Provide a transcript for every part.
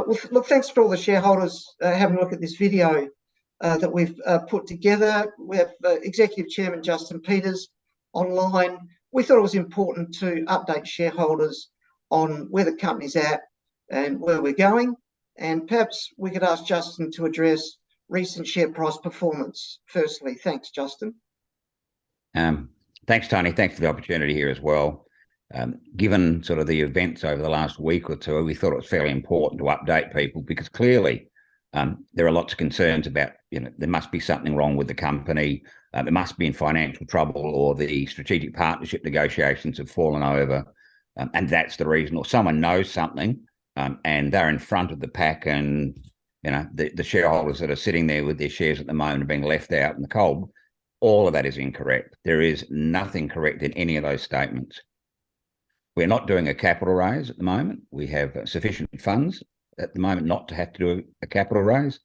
Look, thanks for all the shareholders having a look at this video that we've put together. We have Executive Chairman Justyn Peters online. We thought it was important to update shareholders on where the company's at and where we're going. And perhaps we could ask Justyn to address recent share price performance. Firstly, thanks, Justyn. Thanks, Tony. Thanks for the opportunity here as well. Given sort of the events over the last week or two, we thought it was fairly important to update people because clearly there are lots of concerns about, there must be something wrong with the company. It must be in financial trouble, or the strategic partnership negotiations have fallen over. And that's the reason, or someone knows something and they're in front of the pack, and the shareholders that are sitting there with their shares at the moment are being left out in the cold. All of that is incorrect. There is nothing correct in any of those statements. We're not doing a capital raise at the moment. We have sufficient funds at the moment not to have to do a capital raise.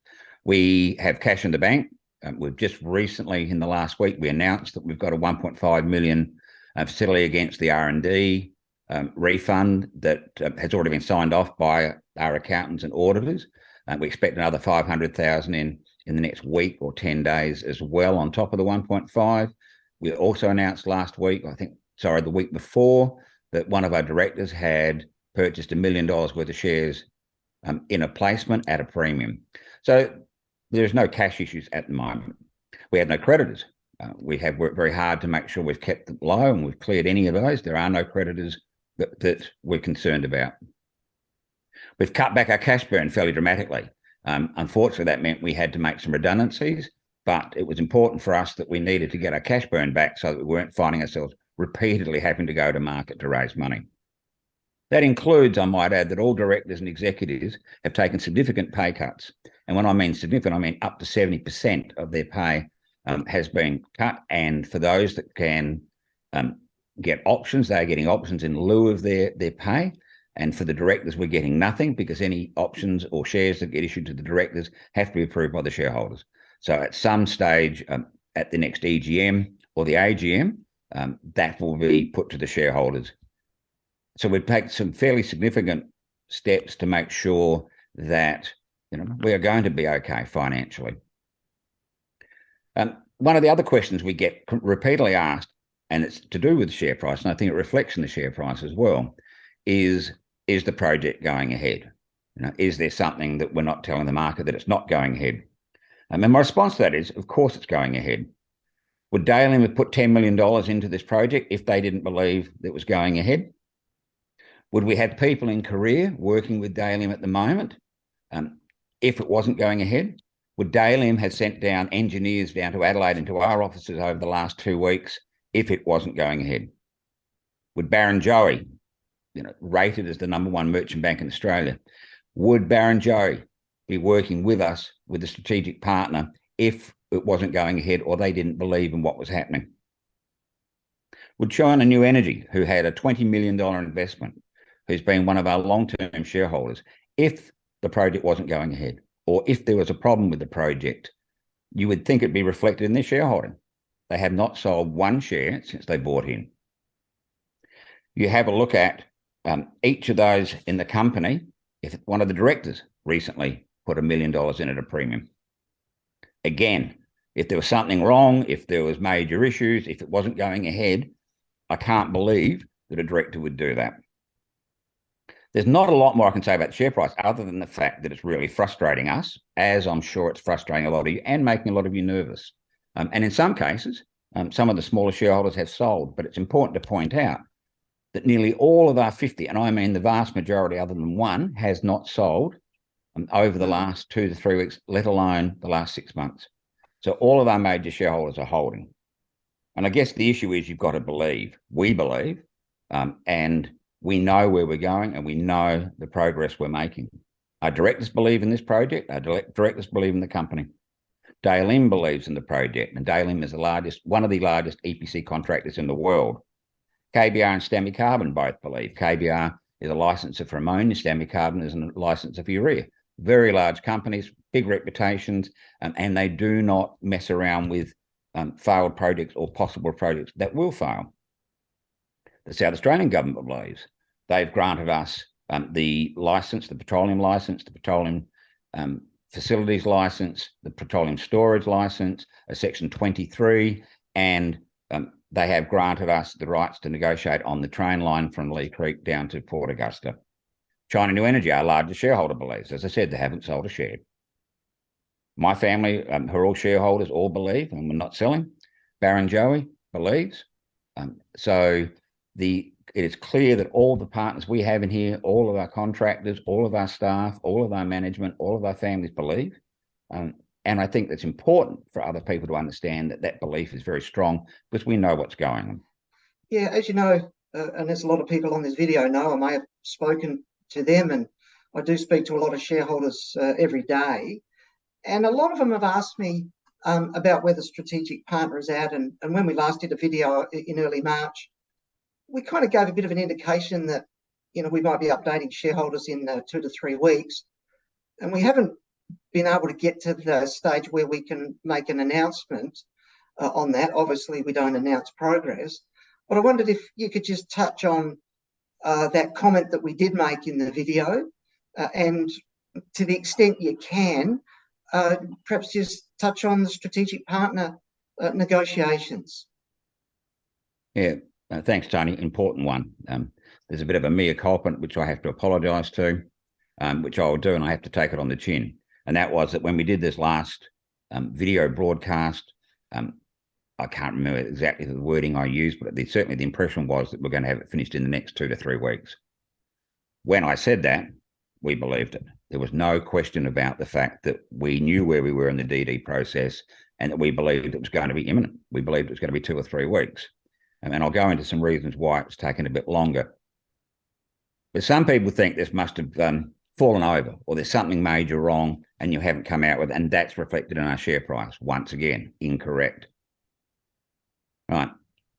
We have cash in the bank. We've just recently, in the last week, we announced that we've got a 1.5 million facility against the R&D refund that has already been signed off by our accountants and auditors. We expect another 500,000 in the next week or 10 days as well on top of the 1.5. We also announced last week, the week before, that one of our directors had purchased $1 million worth of shares in a placement at a premium. So there's no cash issues at the moment. We have no creditors. We have worked very hard to make sure we've kept them low, and we've cleared any of those. There are no creditors that we're concerned about. We've cut back our cash burn fairly dramatically. Unfortunately, that meant we had to make some redundancies, but it was important for us that we needed to get our cash burn back so that we weren't finding ourselves repeatedly having to go to market to raise money. That includes, I might add, that all directors and executives have taken significant pay cuts. And when I mean significant, I mean up to 70% of their pay has been cut. And for those that can get options, they're getting options in lieu of their pay. And for the directors, we're getting nothing, because any options or shares that get issued to the directors have to be approved by the shareholders. So at some stage at the next EGM or the AGM, that will be put to the shareholders. So we've taken some fairly significant steps to make sure that we are going to be okay financially. One of the other questions we get repeatedly asked, and it's to do with the share price, and I think it reflects in the share price as well, is the project going ahead? Is there something that we're not telling the market that it's not going ahead? And my response to that is, of course it's going ahead. Would Daylin have put $10 million into this project if they didn't believe it was going ahead? Would we have people in Korea working with Daylin at the moment if it wasn't going ahead? Would Daylin have sent down engineers down to Adelaide into our offices over the last 2 weeks if it wasn't going ahead? Would Barrenjoey, rated as the #1 merchant bank in Australia, would Barrenjoey be working with us, with a strategic partner, if it wasn't going ahead or they didn't believe in what was happening? Would China New Energy, who had a $20 million investment, who's been one of our long-term shareholders, if the project wasn't going ahead, or if there was a problem with the project, you would think it'd be reflected in their shareholding. They have not sold one share since they bought in. You have a look at each of those in the company. If one of the directors recently put $1 million in at a premium. Again, if there was something wrong, if there was major issues, if it wasn't going ahead, I can't believe that a director would do that. There's not a lot more I can say about the share price other than the fact that it's really frustrating us, as I'm sure it's frustrating a lot of you and making a lot of you nervous. And in some cases, some of the smaller shareholders have sold, but it's important to point out that nearly all of our 50, and I mean the vast majority other than one, has not sold over the last 2 to 3 weeks, let alone the last 6 months. So all of our major shareholders are holding. And I guess the issue is you've got to believe. We believe, and we know where we're going, and we know the progress we're making. Our directors believe in this project. Our directors believe in the company. Daylin believes in the project, and Daylin is one of the largest EPC contractors in the world. KBR and Stanley Carbon both believe. KBR is a licensor for ammonia. Stanley Carbon is a licensor for urea. Very large companies, big reputations, and they do not mess around with failed projects or possible projects that will fail. The South Australian government believes. They've granted us the license, the petroleum license, the petroleum facilities license, the petroleum storage license, a Section 23, and they have granted us the rights to negotiate on the train line from Lee Creek down to Port Augusta. China New Energy, our largest shareholder, believes. As I said, they haven't sold a share. My family, who are all shareholders, all believe, and we're not selling. Barrenjoey believes. So it is clear that all the partners we have in here, all of our contractors, all of our staff, all of our management, all of our families believe. And I think that's important for other people to understand that that belief is very strong because we know what's going on. Yeah, as you know, and as a lot of people on this video know, I may have spoken to them, and I do speak to a lot of shareholders every day. And a lot of them have asked me about where the strategic partner is at. And when we last did a video in early March, we kind of gave a bit of an indication that, we might be updating shareholders in 2 to 3 weeks. And we haven't been able to get to the stage where we can make an announcement on that. Obviously, we don't announce progress. But I wondered if you could just touch on that comment that we did make in the video, and to the extent you can, perhaps just touch on the strategic partner negotiations. Yeah, thanks, Tony. Important one. There's a bit of a mea culpa, which I have to apologise to, which I will do, and I have to take it on the chin. And that was that when we did this last video broadcast, I can't remember exactly the wording I used, but certainly the impression was that we're going to have it finished in the next 2 to 3 weeks. When I said that, we believed it. There was no question about the fact that we knew where we were in the DD process and that we believed it was going to be imminent. We believed it was going to be 2 or 3 weeks. And I'll go into some reasons why it's taken a bit longer. But some people think this must have fallen over, or there's something major wrong and you haven't come out with it, and that's reflected in our share price. Once again, incorrect. Right.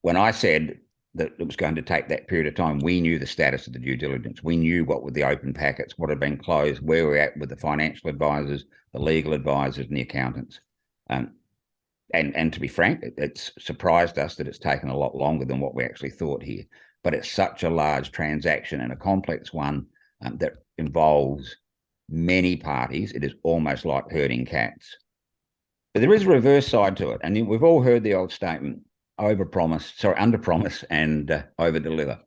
When I said that it was going to take that period of time, we knew the status of the due diligence. We knew what were the open packets, what had been closed, where we're at with the financial advisors, the legal advisors, and the accountants. And to be frank, it's surprised us that it's taken a lot longer than what we actually thought here. But it's such a large transaction and a complex one that involves many parties. It is almost like herding cats. But there is a reverse side to it. And we've all heard the old statement, under-promise and over-deliver.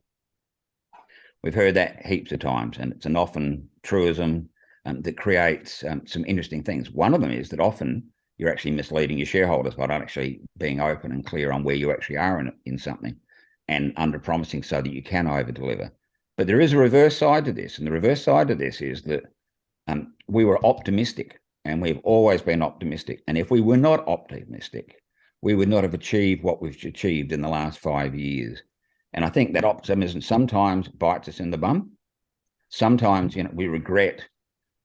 We've heard that heaps of times, and it's an often truism that creates some interesting things. One of them is that often you're actually misleading your shareholders by not actually being open and clear on where you actually are in something, and under-promising so that you can over-deliver. But there is a reverse side to this, and the reverse side to this is that we were optimistic, and we've always been optimistic. And if we were not optimistic, we would not have achieved what we've achieved in the last 5 years. And I think that optimism sometimes bites us in the bum. Sometimes, we regret,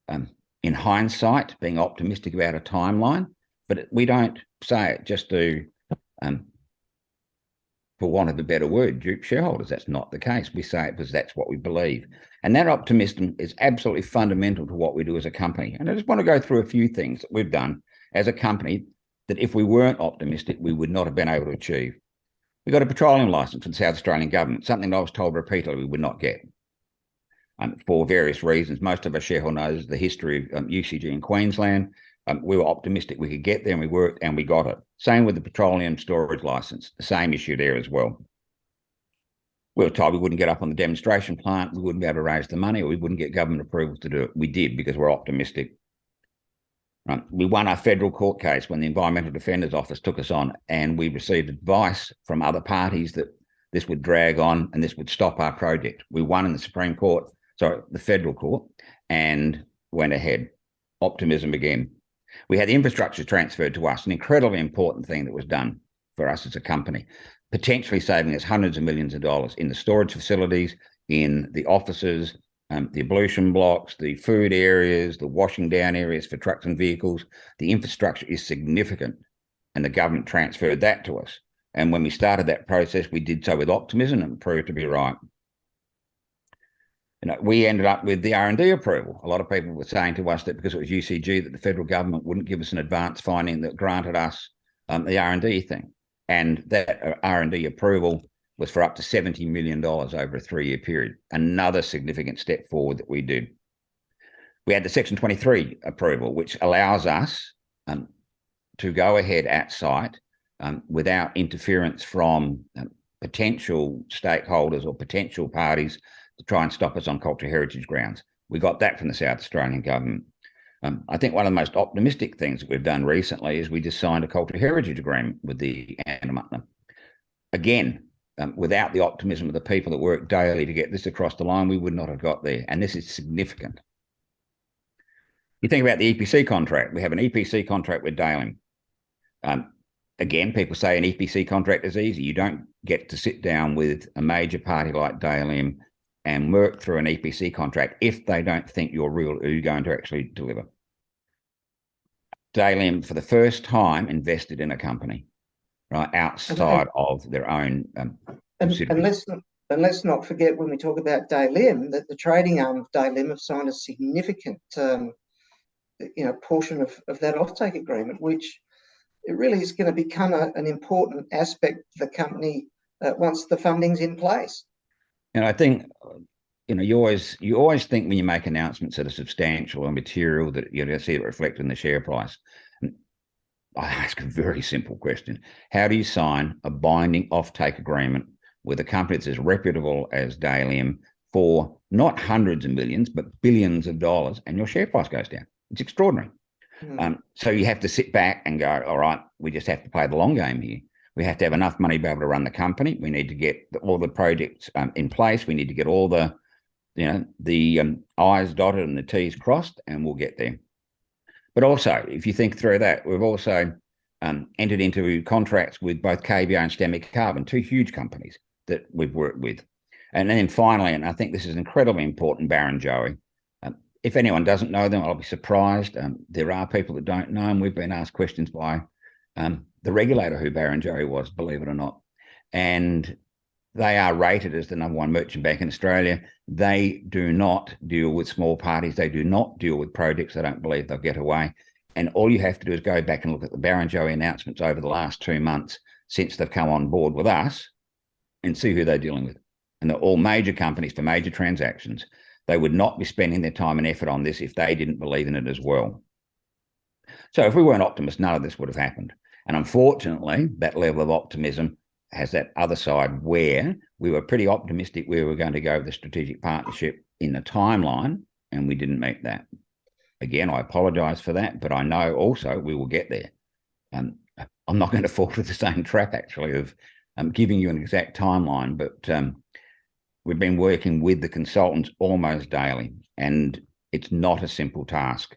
in hindsight, being optimistic about a timeline, but we don't say it just to, for want of a better word, dupe shareholders. That's not the case. We say it because that's what we believe. And that optimism is absolutely fundamental to what we do as a company. And I just want to go through a few things that we've done as a company that if we weren't optimistic, we would not have been able to achieve. We got a petroleum license from the South Australian government, something I was told repeatedly we would not get for various reasons. Most of our shareholders knows the history of UCG in Queensland. We were optimistic we could get there, and we worked and we got it. Same with the petroleum storage license, the same issue there as well. We were told we wouldn't get up on the demonstration plant, we wouldn't be able to raise the money, or we wouldn't get government approval to do it. We did because we're optimistic. We won our federal court case when the Environmental Defenders Office took us on, and we received advice from other parties that this would drag on and this would stop our project. We won in the Supreme Court, the federal court, and went ahead. Optimism again. We had the infrastructure transferred to us, an incredibly important thing that was done for us as a company, potentially saving us hundreds of millions of dollars in the storage facilities, in the offices, the ablution blocks, the food areas, the washing down areas for trucks and vehicles. The infrastructure is significant, and the government transferred that to us. And when we started that process, we did so with optimism, and it proved to be right. We ended up with the R&D approval. A lot of people were saying to us that because it was UCG that the federal government wouldn't give us an advance finding that granted us the R&D thing. And that R&D approval was for up to $70 million over a 3-year period. Another significant step forward that we did. We had the Section 23 approval, which allows us to go ahead at site without interference from potential stakeholders or potential parties to try and stop us on cultural heritage grounds. We got that from the South Australian government. I think one of the most optimistic things that we've done recently is we just signed a cultural heritage agreement with the Andamatna. Again, without the optimism of the people that work daily to get this across the line, we would not have got there. And this is significant. You think about the EPC contract. We have an EPC contract with Dalim. Again, people say an EPC contract is easy. You don't get to sit down with a major party like Dalim and work through an EPC contract if they don't think you're going to actually deliver. Dalim, for the first time, invested in a company, right, outside of their own and let's not forget, when we talk about Dalim, that the trading arm of Dalim have signed a significant portion of that offtake agreement, which it really is going to become an important aspect of the company once the funding's in place. And I think, you always think when you make announcements that are substantial and material that you're going to see it reflected in the share price. And I ask a very simple question. How do you sign a binding offtake agreement with a company that's as reputable as Dalim for not hundreds of millions, but billions of dollars, and your share price goes down? It's extraordinary. So you have to sit back and go, all right, we just have to play the long game here. We have to have enough money to be able to run the company. We need to get all the projects in place. We need to get all the, I's dotted and the T's crossed, and we'll get there. But also, if you think through that, we've also entered into contracts with both KBR and Stamik Carbon, 2 huge companies that we've worked with. And then finally, and I think this is incredibly important, Barrenjoey. If anyone doesn't know them, I'll be surprised. There are people that don't know, and we've been asked questions by the regulator who Barrenjoey was, believe it or not. And they are rated as the #1 merchant bank in Australia. They do not deal with small parties. They do not deal with projects they don't believe they'll get away. And all you have to do is go back and look at the Barrenjoey announcements over the last 2 months since they've come on board with us and see who they're dealing with. And they're all major companies for major transactions. They would not be spending their time and effort on this if they didn't believe in it as well. So if we weren't optimists, none of this would have happened. And unfortunately, that level of optimism has that other side where we were pretty optimistic we were going to go with the strategic partnership in the timeline, and we didn't meet that. Again, I apologise for that, but I know also we will get there. I'm not going to fall into the same trap, actually, of giving you an exact timeline, but we've been working with the consultants almost daily, and it's not a simple task.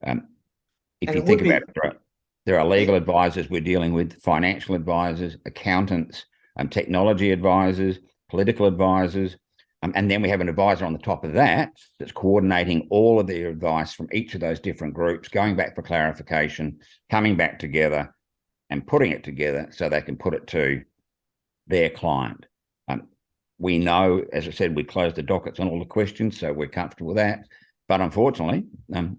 If you think about it, there are legal advisors we're dealing with, financial advisors, accountants, technology advisors, political advisors, and then we have an advisor on the top of that that's coordinating all of their advice from each of those different groups, going back for clarification, coming back together and putting it together so they can put it to their client. We know, as I said, we closed the dockets on all the questions, so we're comfortable with that. But unfortunately,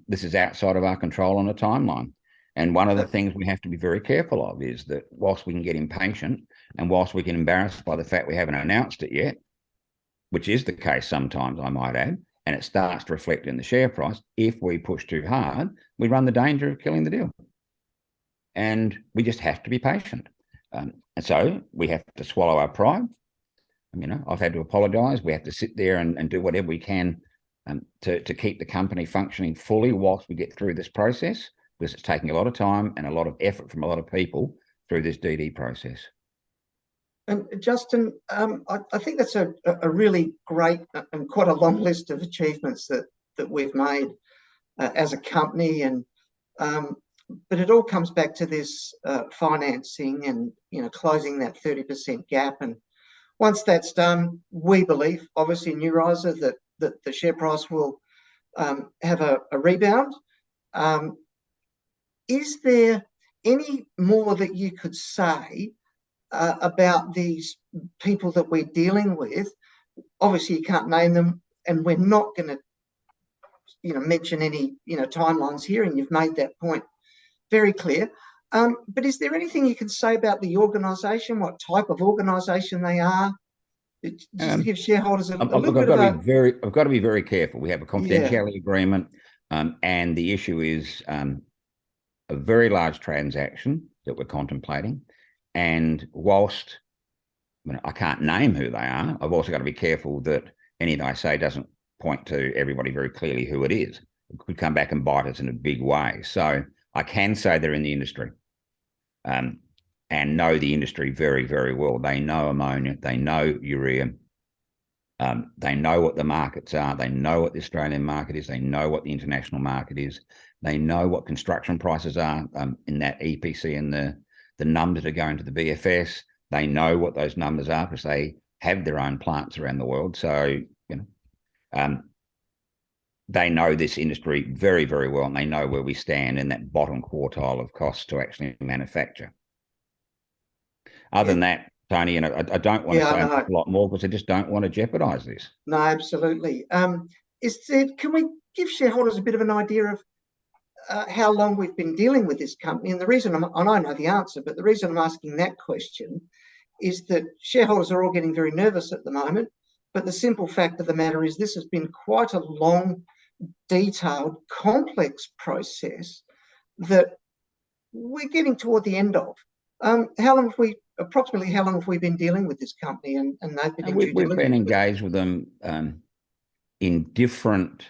this is outside of our control on a timeline. And one of the things we have to be very careful of is that whilst we can get impatient and whilst we get embarrassed by the fact we haven't announced it yet, which is the case sometimes, I might add, and it starts to reflect in the share price, if we push too hard, we run the danger of killing the deal. And we just have to be patient. And so we have to swallow our pride. I've had to apologise. We have to sit there and do whatever we can to keep the company functioning fully whilst we get through this process, because it's taking a lot of time and a lot of effort from a lot of people through this DD process. And Justyn, I think that's a really great and quite a long list of achievements that we've made as a company, and but it all comes back to this financing and closing that 30% gap. And once that's done, we believe, obviously, NeuRizer, that the share price will have a rebound. Is there any more that you could say about these people that we're dealing with? Obviously, you can't name them, and we're not going to, mention any, timelines here, and you've made that point very clear. But is there anything you can say about the organisation, what type of organisation they are, Just to give shareholders a little look, bit of a... I've got to be very careful. We have a confidentiality agreement, and the issue is a very large transaction that we're contemplating. And whilst I can't name who they are, I've also got to be careful that anything I say doesn't point to everybody very clearly who it is. It could come back and bite us in a big way. So I can say they're in the industry, and know the industry very, very well. They know ammonia, they know urea, they know what the markets are, they know what the Australian market is, they know what the international market is, they know what construction prices are in that EPC and the numbers that are going to the BFS. They know what those numbers are because they have their own plants around the world. So, they know this industry very, very well, and they know where we stand in that bottom quartile of costs to actually manufacture. Other than that, Tony, I don't want to say a lot more because I just don't want to jeopardise this. No, absolutely. Can we give shareholders a bit of an idea of how long we've been dealing with this company? And the reason and I know the answer, but the reason I'm asking that question is that shareholders are all getting very nervous at the moment. But the simple fact of the matter is this has been quite a long, detailed, complex process that we're getting toward the end of. Approximately how long have we been dealing with this company and they've been we've been engaged with them in different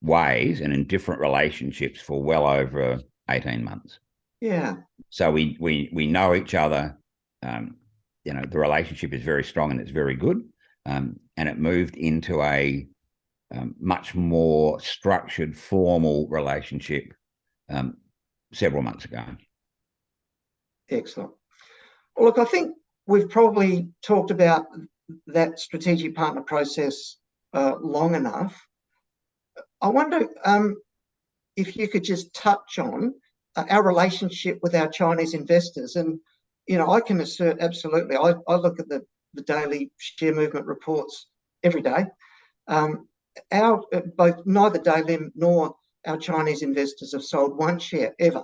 ways and in different relationships for well over 18 months. Yeah. So we know each other. The relationship is very strong and it's very good. And it moved into a much more structured, formal relationship several months ago. Excellent. Well, look, I think we've probably talked about that strategic partner process long enough. I wonder if you could just touch on our relationship with our Chinese investors. And, I can assert absolutely, I look at the daily share movement reports every day. Both neither Dalim nor our Chinese investors have sold one share ever.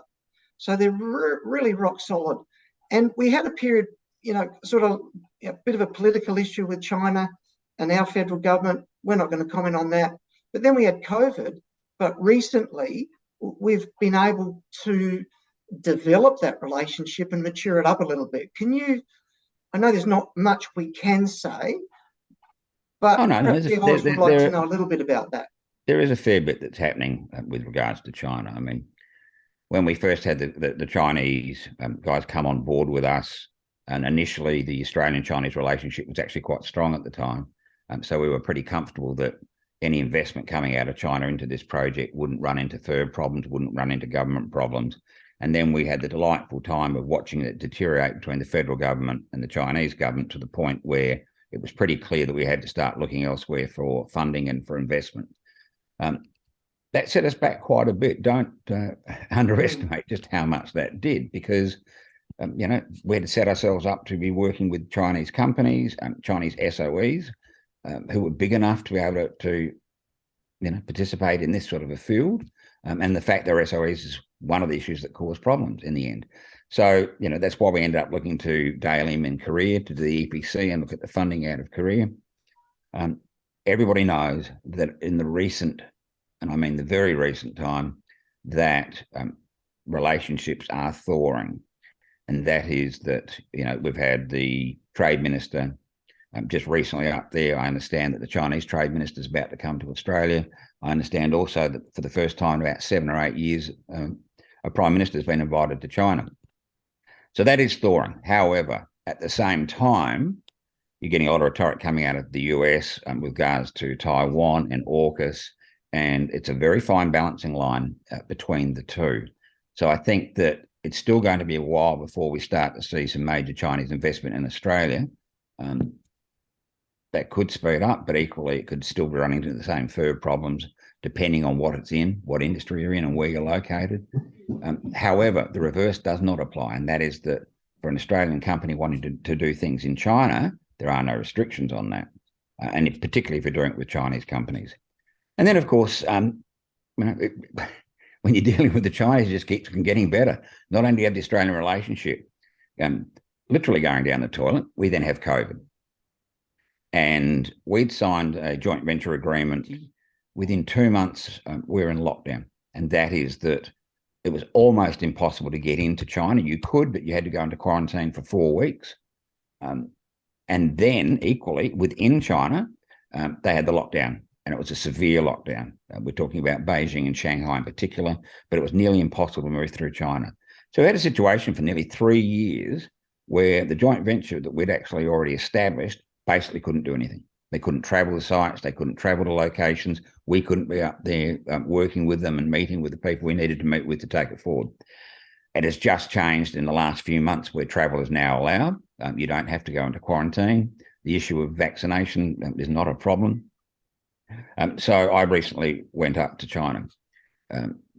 So they're really rock solid. And we had a period, sort of a bit of a political issue with China and our federal government. We're not going to comment on that. But then we had COVID. But recently, we've been able to develop that relationship and mature it up a little bit. I know there's not much we can say, but shareholders would like to know a little bit about that. There is a fair bit that's happening with regards to China. I mean, when we first had the Chinese guys come on board with us, and initially the Australian-Chinese relationship was actually quite strong at the time. So we were pretty comfortable that any investment coming out of China into this project wouldn't run into FIRB problems, wouldn't run into government problems. And then we had the delightful time of watching it deteriorate between the federal government and the Chinese government to the point where it was pretty clear that we had to start looking elsewhere for funding and for investment. That set us back quite a bit. Don't underestimate just how much that did, because we had to set ourselves up to be working with Chinese companies, Chinese SOEs, who were big enough to be able to participate in this sort of a field. And the fact they're SOEs is one of the issues that caused problems in the end. So, that's why we ended up looking to Dalim in Korea to do the EPC and look at the funding out of Korea. Everybody knows that in the recent, and I mean the very recent time, that relationships are thawing. And that is that, we've had the trade minister just recently up there. I understand that the Chinese trade minister is about to come to Australia. I understand also that for the first time in about 7 or 8 years, a prime minister has been invited to China. So that is thawing. However, at the same time, you're getting a lot of rhetoric coming out of the US with regards to Taiwan and AUKUS, and it's a very fine balancing line between the two. So I think that it's still going to be a while before we start to see some major Chinese investment in Australia. That could speed up, but equally it could still be running into the same FIRB problems, depending on what it's in, what industry you're in and where you're located. However, the reverse does not apply, and that is that for an Australian company wanting to do things in China, there are no restrictions on that, and particularly if you're doing it with Chinese companies. And then, of course, when you're dealing with the Chinese, it just keeps getting better. Not only do you have the Australian relationship literally going down the toilet, we then have COVID. And we'd signed a joint venture agreement. Within 2 months, we're in lockdown. And that is that it was almost impossible to get into China. You could, but you had to go into quarantine for 4 weeks. And then equally within China, they had the lockdown, and it was a severe lockdown. We're talking about Beijing and Shanghai in particular, but it was nearly impossible to move through China. So we had a situation for nearly 3 years where the joint venture that we'd actually already established basically couldn't do anything. They couldn't travel to sites. They couldn't travel to locations. We couldn't be up there working with them and meeting with the people we needed to meet with to take it forward. It has just changed in the last few months where travel is now allowed. You don't have to go into quarantine. The issue of vaccination is not a problem. So I recently went up to China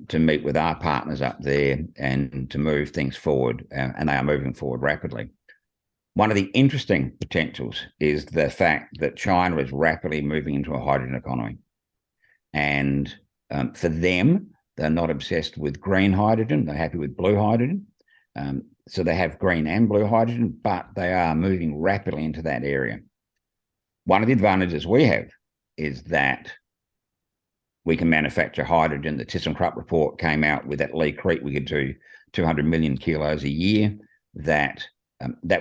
to meet with our partners up there and to move things forward, and they are moving forward rapidly. One of the interesting potentials is the fact that China is rapidly moving into a hydrogen economy. And for them, they're not obsessed with green hydrogen. They're happy with blue hydrogen. So they have green and blue hydrogen, but they are moving rapidly into that area. One of the advantages we have is that we can manufacture hydrogen. The ThyssenKrupp report came out with at Lee Creek, we could do 200 million kilos a year. That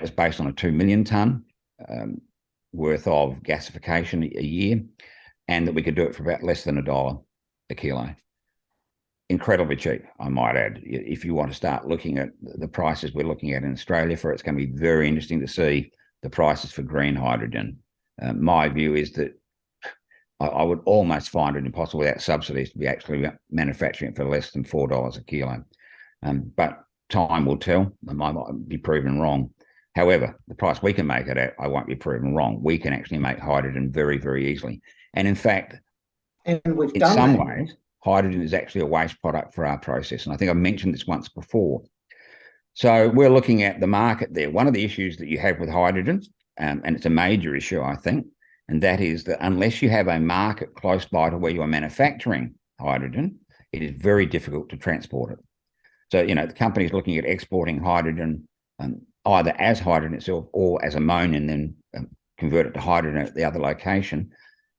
was based on a 2 million tonne worth of gasification a year, and that we could do it for about less than $1 a kilo. Incredibly cheap, I might add. If you want to start looking at the prices we're looking at in Australia for it, it's going to be very interesting to see the prices for green hydrogen. My view is that I would almost find it impossible without subsidies to be actually manufacturing it for less than $4 a kilo. But time will tell. I might be proven wrong. However, the price we can make it at, I won't be proven wrong. We can actually make hydrogen very, very easily. And in fact, in some ways, hydrogen is actually a waste product for our process. And I think I mentioned this once before. So we're looking at the market there. One of the issues that you have with hydrogen, and it's a major issue, I think, and that is that unless you have a market close by to where you are manufacturing hydrogen, it is very difficult to transport it. So, the company's looking at exporting hydrogen either as hydrogen itself or as ammonia and then convert it to hydrogen at the other location.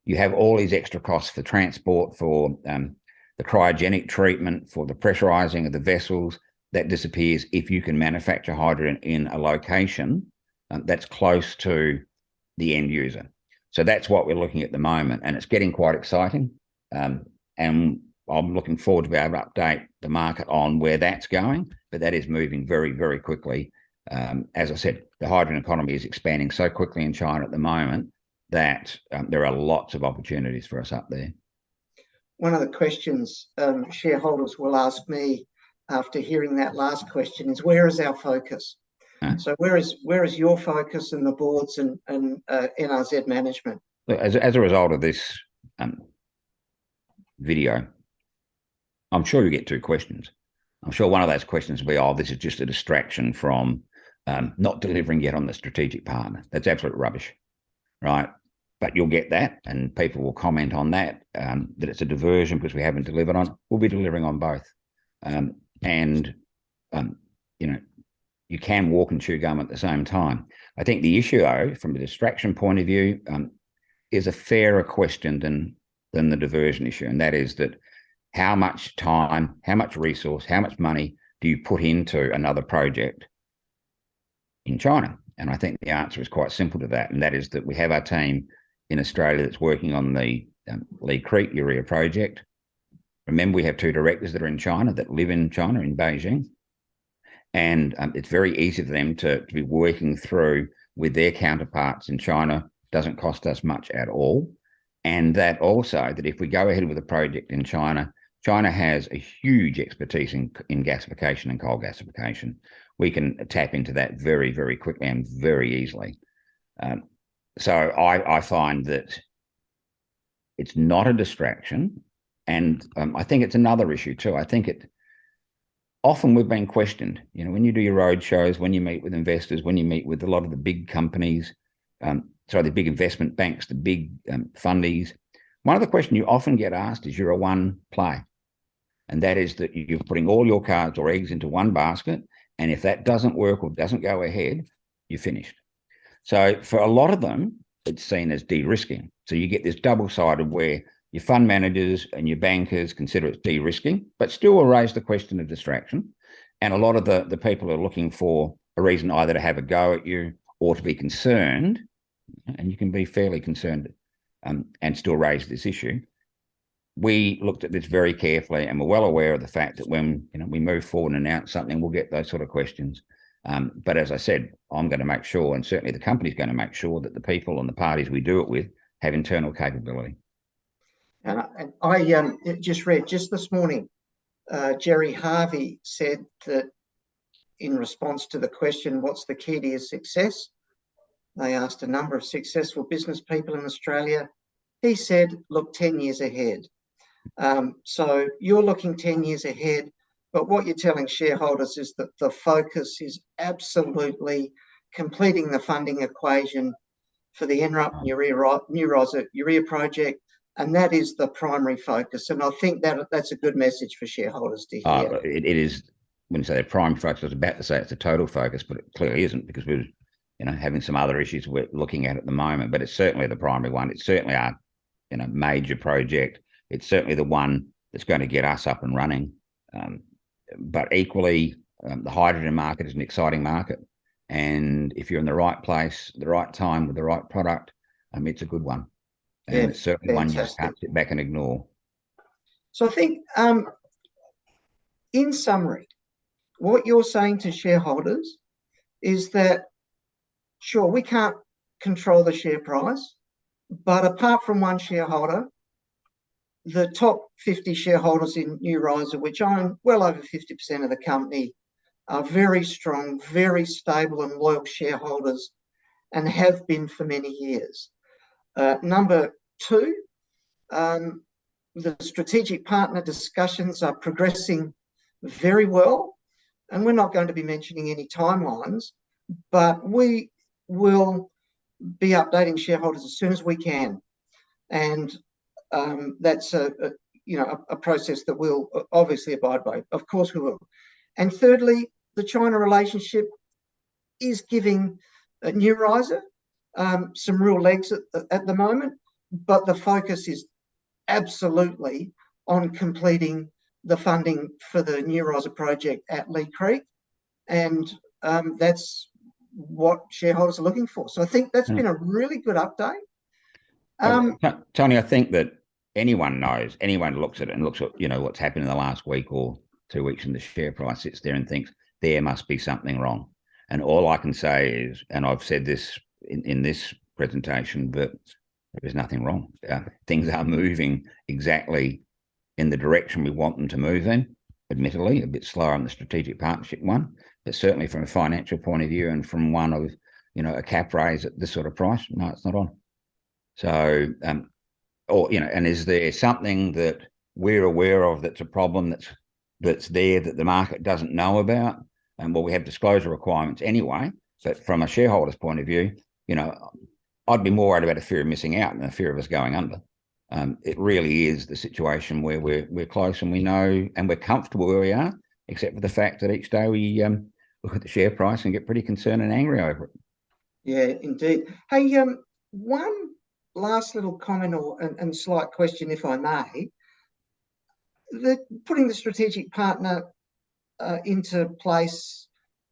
You have all these extra costs for transport, for the cryogenic treatment, for the pressurizing of the vessels. That disappears if you can manufacture hydrogen in a location that's close to the end user. So that's what we're looking at the moment, and it's getting quite exciting. And I'm looking forward to be able to update the market on where that's going, but that is moving very, very quickly. As I said, the hydrogen economy is expanding so quickly in China at the moment that there are lots of opportunities for us up there. One of the questions shareholders will ask me after hearing that last question is, where is our focus? So where is your focus and the boards and NRZ management? As a result of this video, I'm sure you get 2 questions. I'm sure one of those questions will be, oh, this is just a distraction from not delivering yet on the strategic partner. That's absolute rubbish, right? But you'll get that, and people will comment on that, that it's a diversion because we haven't delivered on. We'll be delivering on both. You can walk and chew gum at the same time. I think the issue, though, from a distraction point of view, is a fairer question than the diversion issue, and that is that how much time, how much resource, how much money do you put into another project in China? And I think the answer is quite simple to that, and that is that we have our team in Australia that's working on the Lee Creek urea project. Remember, we have 2 directors that are in China, that live in China, in Beijing. And it's very easy for them to be working through with their counterparts in China. Doesn't cost us much at all. And that also, that if we go ahead with a project in China, China has a huge expertise in gasification and coal gasification. We can tap into that very, very quickly and very easily. So I find that it's not a distraction. And I think it's another issue too. I think often we've been questioned, when you do your road shows, when you meet with investors, when you meet with a lot of the big companies, the big investment banks, the big fundies, one of the questions you often get asked is, you're a one play. And that is that you're putting all your cards or eggs into one basket. And if that doesn't work or doesn't go ahead, you're finished. So for a lot of them, it's seen as de-risking. So you get this double-sided where your fund managers and your bankers consider it's de-risking, but still will raise the question of distraction. And a lot of the people are looking for a reason either to have a go at you or to be concerned, and you can be fairly concerned and still raise this issue. We looked at this very carefully and we're well aware of the fact that when we move forward and announce something, we'll get those sort of questions. But as I said, I'm going to make sure, and certainly the company's going to make sure, that the people and the parties we do it with have internal capability. And I just read just this morning, Jerry Harvey said that in response to the question, what's the key to your success? They asked a number of successful business people in Australia. He said, look 10 years ahead. So you're looking 10 years ahead, but what you're telling shareholders is that the focus is absolutely completing the funding equation for the NeuRizer urea project, and that is the primary focus. And I think that's a good message for shareholders to hear. It is, when you say the primary focus, I was about to say it's a total focus, but it clearly isn't, because we're having some other issues we're looking at the moment, but it's certainly the primary one. It's certainly our major project. It's certainly the one that's going to get us up and running. But equally, the hydrogen market is an exciting market. And if you're in the right place, the right time with the right product, it's a good one. And it's certainly one you just can't sit back and ignore. So I think, in summary, what you're saying to shareholders is that, sure, we can't control the share price, but apart from one shareholder, the top 50 shareholders in NeuRizer, which own well over 50% of the company, are very strong, very stable and loyal shareholders, and have been for many years. Number two, the strategic partner discussions are progressing very well, and we're not going to be mentioning any timelines, but we will be updating shareholders as soon as we can. And that's a process that we'll obviously abide by. Of course we will. And thirdly, the China relationship is giving NeuRizer some real legs at the moment, but the focus is absolutely on completing the funding for the NeuRizer project at Lee Creek, and that's what shareholders are looking for. So I think that's been a really good update. Tony, I think that anyone looks at it and looks at what's happened in the last week or 2 weeks in the share price, sits there and thinks there must be something wrong. And all I can say is, and I've said this in this presentation, but there's nothing wrong. Things are moving exactly in the direction we want them to move in. Admittedly, a bit slower on the strategic partnership one, but certainly from a financial point of view and from one of a cap raise at this sort of price, no, it's not on. So, and is there something that we're aware of that's a problem that's there that the market doesn't know about? And well, we have disclosure requirements anyway, but from a shareholder's point of view, I'd be more worried about a fear of missing out than a fear of us going under. It really is the situation where we're close and we know and we're comfortable where we are, except for the fact that each day we look at the share price and get pretty concerned and angry over it. Yeah, indeed. Hey, one last little comment and slight question, if I may. Putting the strategic partner into place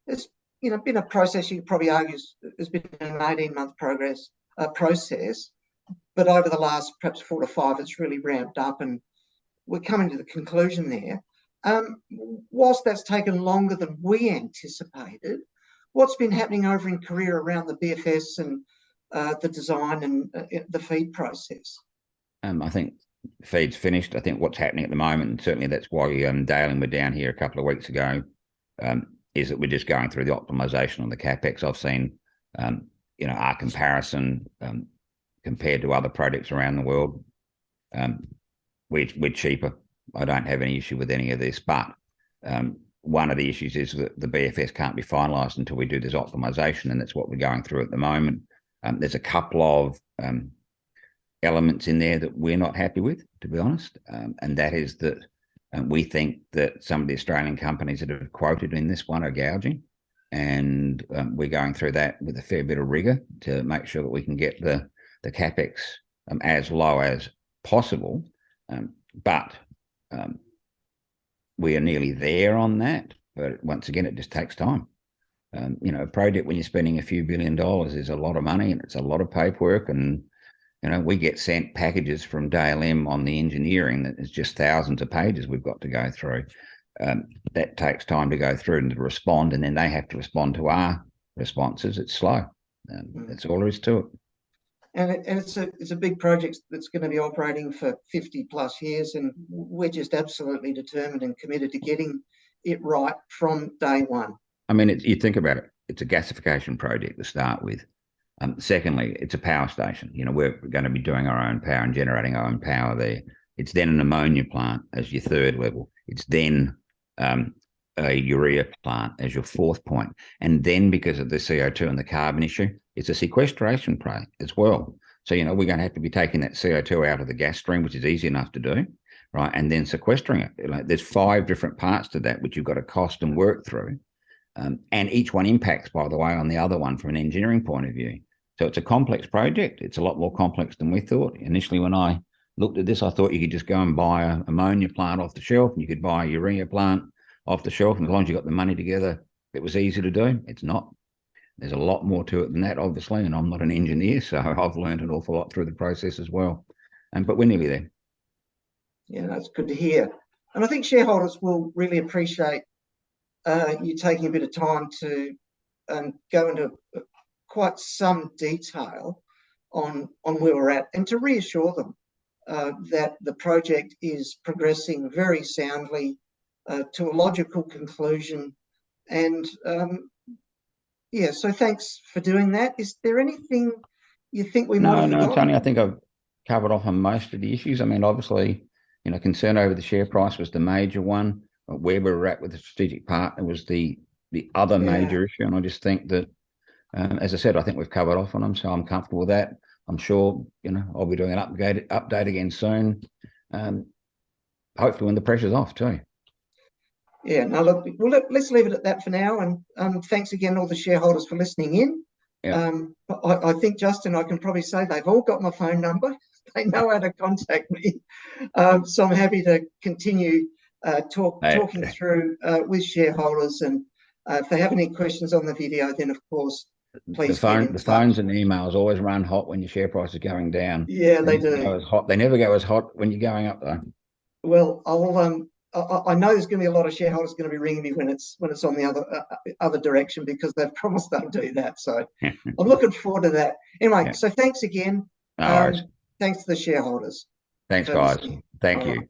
has been a process. You could probably argue has been an 18-month process, but over the last perhaps 4 to 5, it's really ramped up, and we're coming to the conclusion there. Whilst that's taken longer than we anticipated, what's been happening over in Korea around the BFS and the design and the FEED process? I think FEED's finished. I think what's happening at the moment, and certainly that's why Dale and we're down here a couple of weeks ago, is that we're just going through the optimization on the capex. I've seen, our comparison compared to other projects around the world. We're cheaper. I don't have any issue with any of this, but one of the issues is that the BFS can't be finalised until we do this optimization, and that's what we're going through at the moment. There's a couple of elements in there that we're not happy with, to be honest, and that is that we think that some of the Australian companies that have quoted in this one are gouging, and we're going through that with a fair bit of rigour to make sure that we can get the the capex as low as possible, but we are nearly there on that. But once again, it just takes time. A project when you're spending a few $1 billion is a lot of money, and it's a lot of paperwork. And we get sent packages from DLM on the engineering that is just thousands of pages we've got to go through. That takes time to go through and to respond, and then they have to respond to our responses. It's slow. That's all there is to it. And it's a big project that's going to be operating for 50 plus years, and we're just absolutely determined and committed to getting it right from day one. I mean, you think about it, it's a gasification project to start with. Secondly, it's a power station. We're going to be doing our own power and generating our own power there. It's then an ammonia plant as your third level. It's then a urea plant as your fourth point. And then because of the CO2 and the carbon issue, it's a sequestration plant as well. So, we're going to have to be taking that CO2 out of the gas stream, which is easy enough to do, right? And then sequestering it. There's 5 different parts to that, which you've got to cost and work through. And each one impacts, by the way, on the other one from an engineering point of view. So it's a complex project. It's a lot more complex than we thought. Initially, when I looked at this, I thought you could just go and buy an ammonia plant off the shelf, and you could buy a urea plant off the shelf. And as long as you got the money together, it was easy to do. It's not. There's a lot more to it than that, obviously. And I'm not an engineer, so I've learned an awful lot through the process as well. But we're nearly there. Yeah, that's good to hear. And I think shareholders will really appreciate you taking a bit of time to go into quite some detail on where we're at, and to reassure them that the project is progressing very soundly to a logical conclusion. And so thanks for doing that. Is there anything you think we might have forgotten? No, Tony, I think I've covered off on most of the issues. I mean, obviously, concern over the share price was the major one. Where we were at with the strategic partner was the other major issue. And I just think that, as I said, I think we've covered off on them, so I'm comfortable with that. I'm sure, I'll be doing an update again soon. Hopefully when the pressure's off too. Yeah, no, look, let's leave it at that for now. And thanks again, all the shareholders, for listening in. Yeah. I think, Justyn, I can probably say they've all got my phone number. They know how to contact me. So I'm happy to continue talking through with shareholders. And if they have any questions on the video, then of course, please the phones and emails always run hot when your share price is going down. Yeah, they do. They never go as hot when you're going up, though. Well, I know there's going to be a lot of shareholders going to be ringing me when it's on the other direction, because they've promised they'll do that. So I'm looking forward to that. Anyway, so thanks again. No worries. Thanks to the shareholders. Thanks, guys. Thank you.